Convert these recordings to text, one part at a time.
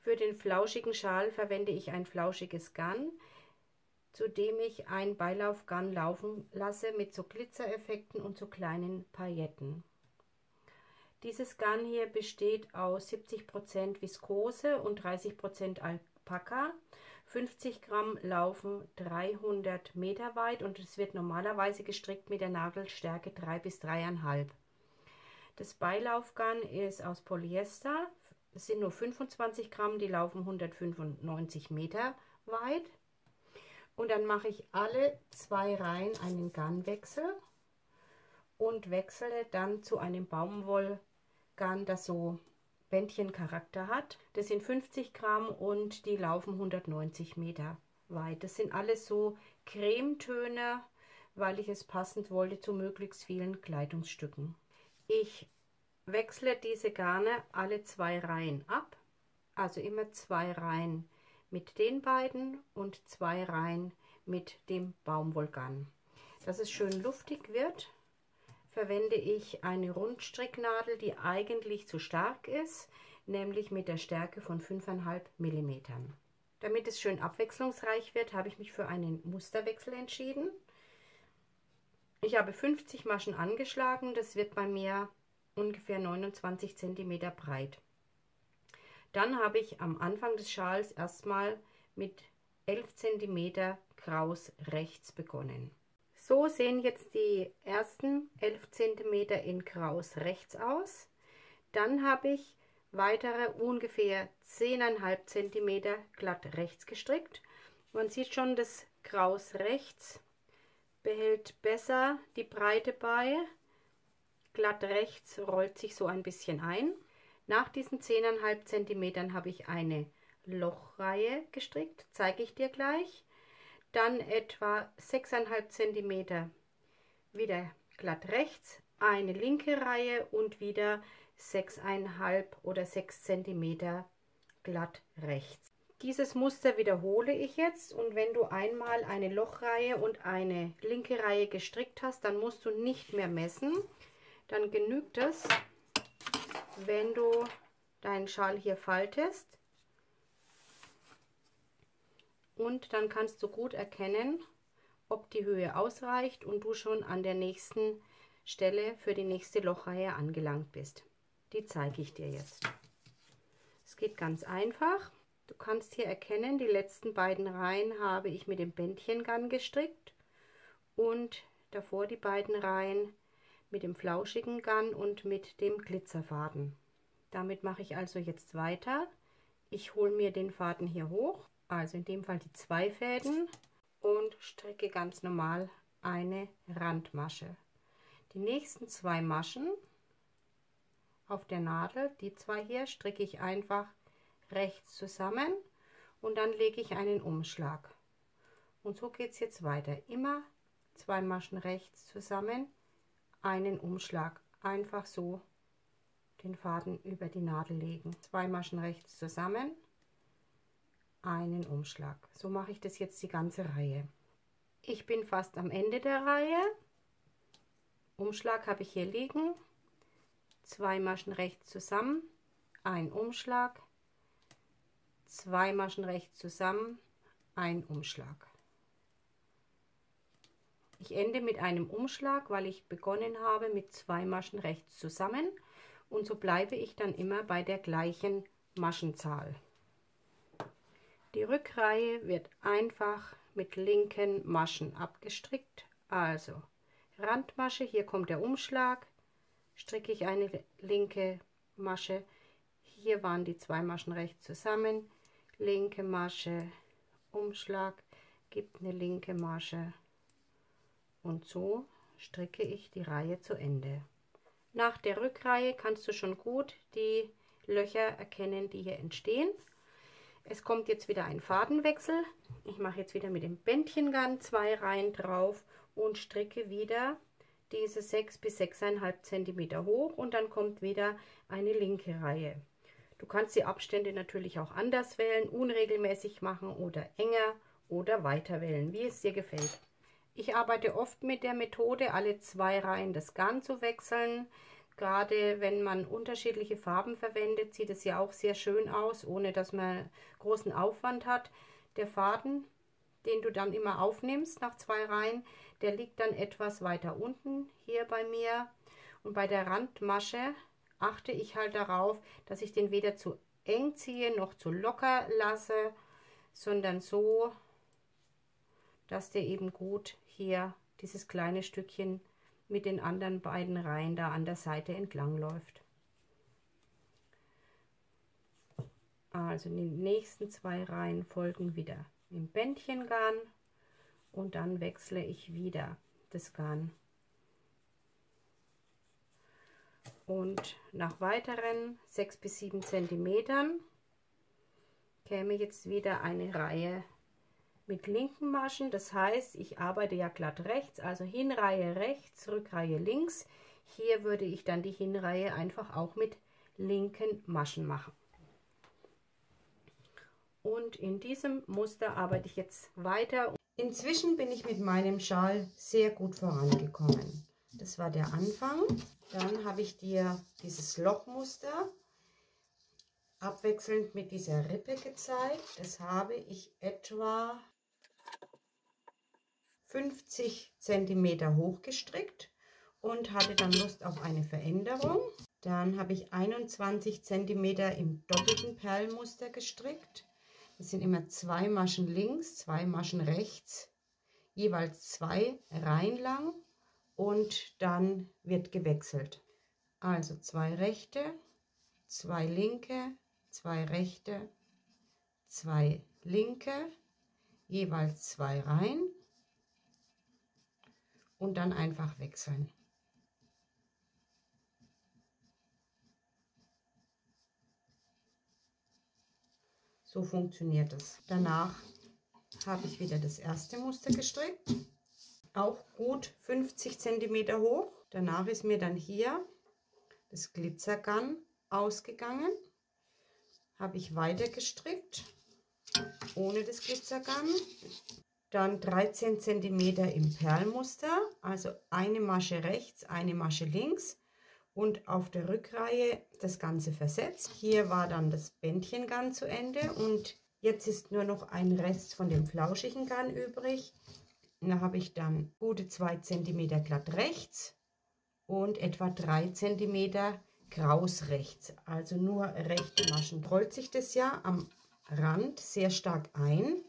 Für den flauschigen Schal verwende ich ein flauschiges Garn, zu dem ich ein Beilaufgarn laufen lasse mit so Glitzereffekten und so kleinen Pailletten. Dieses Garn hier besteht aus 70% Viskose und 30% Alpaka. 50 Gramm laufen 300 Meter weit und es wird normalerweise gestrickt mit der Nadelstärke 3 bis 3,5. Das Beilaufgarn ist aus Polyester. Es sind nur 25 Gramm, die laufen 195 Meter weit. Und dann mache ich alle 2 Reihen einen Garnwechsel und wechsle dann zu einem Baumwollgarn, das so Bändchencharakter hat. Das sind 50 Gramm und die laufen 190 Meter weit. Das sind alles so Cremetöne, weil ich es passend wollte zu möglichst vielen Kleidungsstücken. Ich wechsle diese Garne alle 2 Reihen ab, also immer 2 Reihen mit den beiden und 2 Reihen mit dem Baumwollgarn. Dass es schön luftig wird, verwende ich eine Rundstricknadel, die eigentlich zu stark ist, nämlich mit der Stärke von 5,5 mm. Damit es schön abwechslungsreich wird, habe ich mich für einen Musterwechsel entschieden. Ich habe 50 Maschen angeschlagen, das wird bei mir ungefähr 29 cm breit. Dann habe ich am Anfang des Schals erstmal mit 11 cm Kraus rechts begonnen. So sehen jetzt die ersten 11 cm in Kraus rechts aus. Dann habe ich weitere ungefähr 10,5 cm glatt rechts gestrickt. Man sieht schon, das Kraus rechts behält besser die Breite bei. Glatt rechts rollt sich so ein bisschen ein. Nach diesen 10,5 cm habe ich eine Lochreihe gestrickt, zeige ich dir gleich. Dann etwa 6,5 cm wieder glatt rechts, eine linke Reihe und wieder 6,5 oder 6 cm glatt rechts. Dieses Muster wiederhole ich jetzt und wenn du einmal eine Lochreihe und eine linke Reihe gestrickt hast, dann musst du nicht mehr messen. Dann genügt es, wenn du deinen Schal hier faltest. Und dann kannst du gut erkennen, ob die Höhe ausreicht und du schon an der nächsten Stelle für die nächste Lochreihe angelangt bist. Die zeige ich dir jetzt. Es geht ganz einfach. Du kannst hier erkennen, die letzten beiden Reihen habe ich mit dem Bändchengarn gestrickt und davor die beiden Reihen mit dem flauschigen Garn und mit dem Glitzerfaden. Damit mache ich also jetzt weiter. Ich hole mir den Faden hier hoch, also in dem Fall die 2 Fäden, und stricke ganz normal eine Randmasche. Die nächsten 2 Maschen auf der Nadel, die 2 hier, stricke ich einfach rechts zusammen und dann lege ich einen Umschlag. Und so geht es jetzt weiter. Immer 2 Maschen rechts zusammen, einen Umschlag. Einfach so den Faden über die Nadel legen. 2 Maschen rechts zusammen, einen Umschlag. So mache ich das jetzt die ganze Reihe. Ich bin fast am Ende der Reihe. Umschlag habe ich hier liegen. 2 Maschen rechts zusammen, ein Umschlag, 2 Maschen rechts zusammen, ein Umschlag. Ich ende mit einem Umschlag, weil ich begonnen habe mit 2 Maschen rechts zusammen, und so bleibe ich dann immer bei der gleichen Maschenzahl. Die Rückreihe wird einfach mit linken Maschen abgestrickt, also Randmasche, hier kommt der Umschlag, stricke ich eine linke Masche, hier waren die 2 Maschen rechts zusammen, linke Masche, Umschlag, gibt eine linke Masche und so stricke ich die Reihe zu Ende. Nach der Rückreihe kannst du schon gut die Löcher erkennen, die hier entstehen. Es kommt jetzt wieder ein Fadenwechsel. Ich mache jetzt wieder mit dem Bändchengarn 2 Reihen drauf und stricke wieder diese 6 bis 6,5 cm hoch und dann kommt wieder eine linke Reihe. Du kannst die Abstände natürlich auch anders wählen, unregelmäßig machen oder enger oder weiter wählen, wie es dir gefällt. Ich arbeite oft mit der Methode, alle 2 Reihen das Garn zu wechseln. Gerade wenn man unterschiedliche Farben verwendet, sieht es ja auch sehr schön aus, ohne dass man großen Aufwand hat. Der Faden, den du dann immer aufnimmst nach 2 Reihen, der liegt dann etwas weiter unten hier bei mir. Und bei der Randmasche achte ich halt darauf, dass ich den weder zu eng ziehe noch zu locker lasse, sondern so, dass der eben gut hier dieses kleine Stückchen mit den anderen beiden Reihen da an der Seite entlang läuft. Also die nächsten 2 Reihen folgen wieder im Bändchengarn und dann wechsle ich wieder das Garn. Und nach weiteren 6 bis 7 Zentimetern käme jetzt wieder eine Reihe mit linken Maschen. Das heißt, ich arbeite ja glatt rechts, also Hinreihe rechts, Rückreihe links. Hier würde ich dann die Hinreihe einfach auch mit linken Maschen machen. Und in diesem Muster arbeite ich jetzt weiter. Inzwischen bin ich mit meinem Schal sehr gut vorangekommen. Das war der Anfang. Dann habe ich dir dieses Lochmuster abwechselnd mit dieser Rippe gezeigt. Das habe ich etwa 50 cm hoch gestrickt und hatte dann Lust auf eine Veränderung. Dann habe ich 21 cm im doppelten Perlmuster gestrickt. Das sind immer 2 Maschen links, 2 Maschen rechts, jeweils 2 Reihen lang und dann wird gewechselt. Also 2 rechte, 2 linke, 2 rechte, 2 linke, jeweils 2 Reihen und dann einfach wechseln. So funktioniert es. Danach habe ich wieder das erste Muster gestrickt, auch gut 50 cm hoch. Danach ist mir dann hier das Glitzergarn ausgegangen, habe ich weiter gestrickt ohne das Glitzergarn. Dann 13 cm im Perlmuster, also eine Masche rechts, eine Masche links und auf der Rückreihe das Ganze versetzt. Hier war dann das Bändchengarn zu Ende und jetzt ist nur noch ein Rest von dem flauschigen Garn übrig. Da habe ich dann gute 2 cm glatt rechts und etwa 3 cm kraus rechts, also nur rechte Maschen. Rollt sich das ja am Rand sehr stark ein.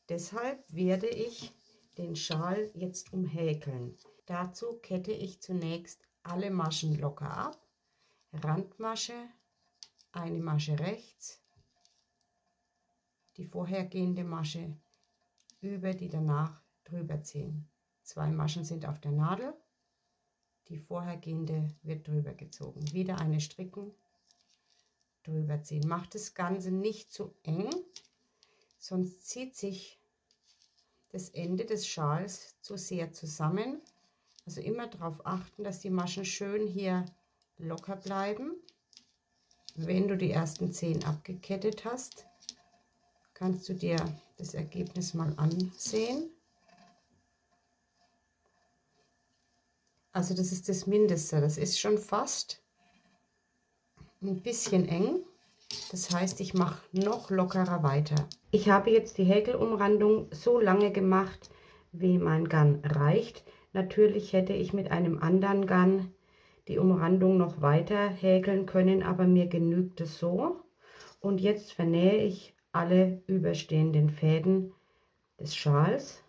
Deshalb werde ich den Schal jetzt umhäkeln. Dazu kette ich zunächst alle Maschen locker ab. Randmasche, eine Masche rechts, die vorhergehende Masche über die danach drüber ziehen. 2 Maschen sind auf der Nadel, die vorhergehende wird drüber gezogen. Wieder eine stricken, drüber ziehen. Macht das Ganze nicht zu eng, sonst zieht sich das Ende des Schals zu sehr zusammen. Also immer darauf achten, dass die Maschen schön hier locker bleiben. Wenn du die ersten 10 abgekettet hast, kannst du dir das Ergebnis mal ansehen. Also das ist das Mindeste, das ist schon fast ein bisschen eng. Das heißt, ich mache noch lockerer weiter. Ich habe jetzt die Häkelumrandung so lange gemacht, wie mein Garn reicht. Natürlich hätte ich mit einem anderen Garn die Umrandung noch weiter häkeln können, aber mir genügt es so. Und jetzt vernähe ich alle überstehenden Fäden des Schals.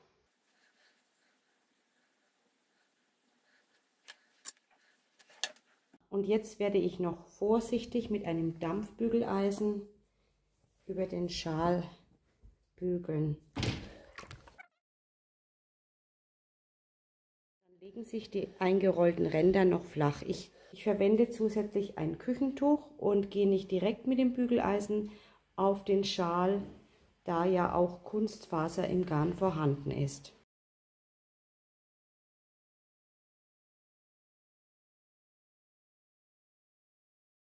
Und jetzt werde ich noch vorsichtig mit einem Dampfbügeleisen über den Schal bügeln. Dann legen sich die eingerollten Ränder noch flach. Ich verwende zusätzlich ein Küchentuch und gehe nicht direkt mit dem Bügeleisen auf den Schal, da ja auch Kunstfaser im Garn vorhanden ist.